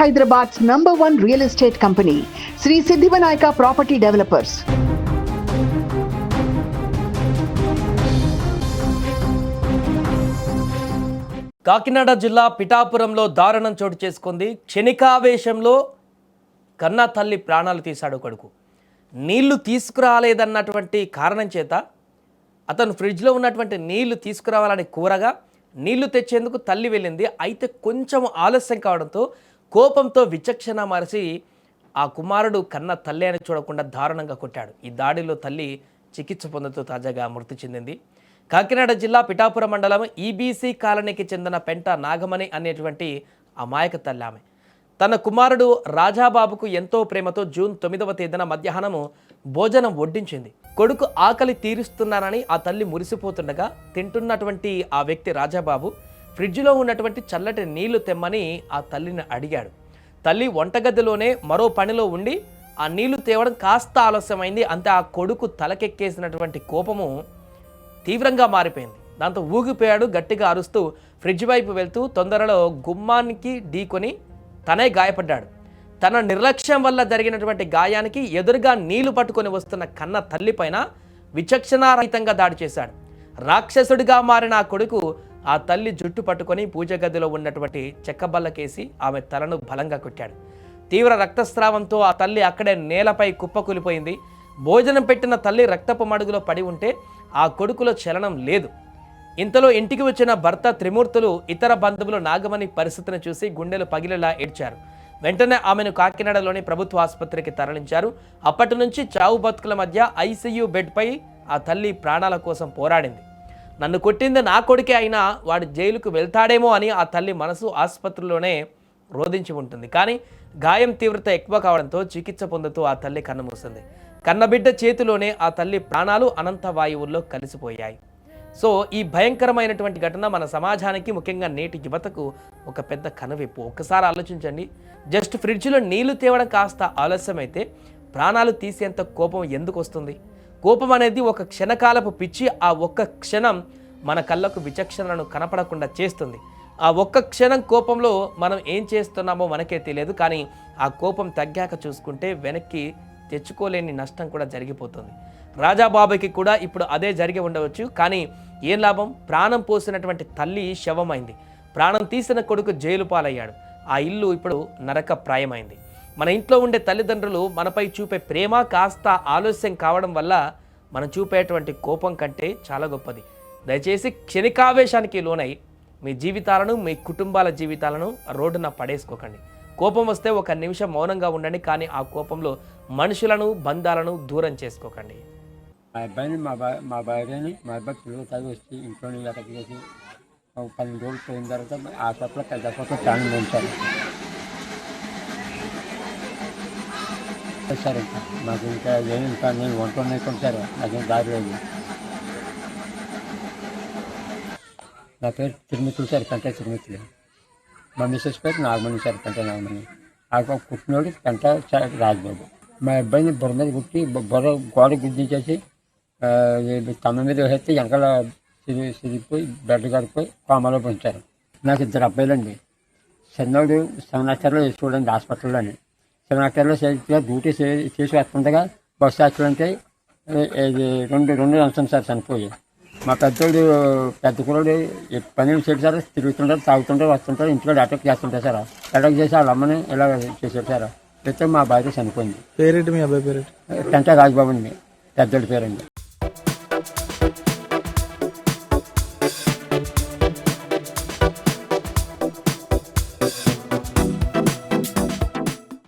Hyderabad's #1 real estate company, Sri Siddhivanayaka Property Developers. Kakinada జిల్లా పిఠాపురంలో దారుణం చోటు చేసుకుంది. క్షణికావేశంలో కన్నా తల్లి ప్రాణాలు తీశాడు కొడుకు. నీళ్లు తీసుకురాలేదన్నటువంటి కారణం చేత అతను ఫ్రిడ్జ్లో ఉన్నటువంటి నీళ్లు తీసుకురావాలని కోరగా నీళ్లు తెచ్చేందుకు తల్లి వెళ్ళింది. అయితే కొంచెం ఆలస్యం కావడంతో కోపంతో విచక్షణ మరచి ఆ కుమారుడు కన్న తల్లి అని చూడకుండా దారుణంగా కొట్టాడు. ఈ దాడిలో తల్లి చికిత్స పొందుతూ తాజాగా మృతి చెందింది. కాకినాడ జిల్లా పిఠాపురం మండలం ఈబీసీ కాలనీకి చెందిన పెంట నాగమణి అనేటువంటి అమాయక తల్లి ఆమె. తన కుమారుడు రాజాబాబుకు ఎంతో ప్రేమతో జూన్ 9వ తేదీన మధ్యాహ్నం భోజనం వడ్డించింది. కొడుకు ఆకలి తీరుస్తున్నానని ఆ తల్లి మురిసిపోతుండగా తింటున్నటువంటి ఆ వ్యక్తి రాజాబాబు ఫ్రిడ్జ్లో ఉన్నటువంటి చల్లటి నీళ్లు తెమ్మని ఆ తల్లిని అడిగాడు. తల్లి వంటగదిలోనే మరో పనిలో ఉండి ఆ నీళ్లు తేవడం కాస్త ఆలస్యమైంది. అంతే ఆ కొడుకు తలకెక్కేసినటువంటి కోపము తీవ్రంగా మారిపోయింది. దాంతో ఊగిపోయాడు. గట్టిగా అరుస్తూ ఫ్రిడ్జ్ వైపు వెళ్తూ తొందరలో గుమ్మానికి ఢీకొని తనే గాయపడ్డాడు. తన నిర్లక్ష్యం వల్ల జరిగినటువంటి గాయానికి ఎదురుగా నీళ్లు పట్టుకొని వస్తున్న కన్న తల్లిపైన విచక్షణారహితంగా దాడి చేశాడు. రాక్షసుడిగా మారిన ఆ కొడుకు ఆ తల్లి జుట్టు పట్టుకొని పూజ గదిలో ఉన్నటువంటి చెక్కబల్లకేసి ఆమె తలను బలంగా కొట్టాడు. తీవ్ర రక్తస్రావంతో ఆ తల్లి అక్కడే నేలపై కుప్పకూలిపోయింది. భోజనం పెట్టిన తల్లి రక్తపు మడుగులో పడి ఉంటే ఆ కొడుకులో చలనం లేదు. ఇంతలో ఇంటికి వచ్చిన భర్త త్రిమూర్తులు ఇతర బంధువులు నాగమణి పరిస్థితిని చూసి గుండెలు పగిలేలా ఏడ్చారు. వెంటనే ఆమెను కాకినాడలోని ప్రభుత్వ ఆసుపత్రికి తరలించారు. అప్పటి నుంచి చావు బతుకుల మధ్య ఐసీయూ బెడ్పై ఆ తల్లి ప్రాణాల కోసం పోరాడింది. నన్ను కొట్టింది నా కొడుకే అయినా వాడు జైలుకు వెళ్తాడేమో అని ఆ తల్లి మనసు ఆసుపత్రిలోనే రోధించి ఉంటుంది. కానీ గాయం తీవ్రత ఎక్కువ కావడంతో చికిత్స పొందుతూ ఆ తల్లి కన్నుమూసింది. కన్నబిడ్డ చేతిలోనే ఆ తల్లి ప్రాణాలు అనంత వాయువుల్లో కలిసిపోయాయి. సో ఈ భయంకరమైనటువంటి ఘటన మన సమాజానికి, ముఖ్యంగా నేటి యువతకు ఒక పెద్ద కనువిప్పు. ఒక్కసారి ఆలోచించండి. జస్ట్ ఫ్రిడ్జ్లో నీళ్లు తేవడం కాస్త ఆలస్యమైతే ప్రాణాలు తీసేంత కోపం ఎందుకు వస్తుంది? కోపం అనేది ఒక క్షణకాలపు పిచ్చి. ఆ ఒక్క క్షణం మన కళ్ళకు విచక్షణను కనపడకుండా చేస్తుంది. ఆ ఒక్క క్షణం కోపంలో మనం ఏం చేస్తున్నామో మనకే తెలియదు. కానీ ఆ కోపం తగ్గాక చూసుకుంటే వెనక్కి తెచ్చుకోలేని నష్టం కూడా జరిగిపోతుంది. రాజాబాబుకి కూడా ఇప్పుడు అదే జరిగి ఉండవచ్చు. కానీ ఏం లాభం? ప్రాణం పోసినటువంటి తల్లి శవమైంది. ప్రాణం తీసిన కొడుకు జైలు పాలయ్యాడు. ఆ ఇల్లు ఇప్పుడు నరక ప్రాయమైంది. మన ఇంట్లో ఉండే తల్లిదండ్రులు మనపై చూపే ప్రేమ కాస్త ఆలస్యం కావడం వల్ల మనం చూపేటువంటి కోపం కంటే చాలా గొప్పది. దయచేసి క్షణికావేశానికి లోనై మీ జీవితాలను, మీ కుటుంబాల జీవితాలను రోడ్డున పడేసుకోకండి. కోపం వస్తే ఒక నిమిషం మౌనంగా ఉండండి. కానీ ఆ కోపంలో మనుషులను, బంధాలను దూరం చేసుకోకండి. మా అబ్బాయిని మా భార్యని మా అబ్బాయి పిల్లలు తాగి వచ్చి ఇంట్లో అక్కడికి చేసి ఒక 12 రోజులు పోయిన తర్వాత హాస్పిటల్లో పెద్ద హాస్పిటల్లో ప్రాణం ఉంచారు. సార్ ఇంకా నాకు ఇంకా ఏమి ఇంకా నేను వంట సార్ నాకేం దారి లేదు. నా పేరు తిరుమితులు సార్, పెంట తిరుమితులు. మా మిస్సెస్ పేరు నాగమణి సార్, పెంట నాగమణి. ఆ పుట్టినోడు పెంట రాజబాబు. మా అబ్బాయిని బుర్ర మీద కుట్టి బుర్ర గోడ గుద్దించేసి తమ మీద వేస్తే వెనకాల సిరిగిపోయి బెడ్ కడిపోయి కోమలో పెంచారు. నాకు 2 అబ్బాయిలండి. చిన్నోడు శివనాచార్లో చూడండి హాస్పిటల్లోని. శివనాచార్లో డ్యూటీ చేసి వస్తుండగా బస్సు యాక్సిడెంట్ అయ్యి రెండు అంశం సార్ చనిపోయి. మా పెద్ద కుర్రోడు పని చేసి సార్ తిరుగుతుంటారు, తాగుతుంటారు, వస్తుంటారు, ఇంట్లో అటాక్ చేస్తుంటారు సార్. అటాక్ చేసి వాళ్ళ అమ్మని ఇలా చేశారు సార్. అయితే మా భార్య చనిపోయింది. పేరేంటి మీ అబ్బాయి పేరు? పెంట రాజబాబు అండి, పెద్దోడి పేరండి.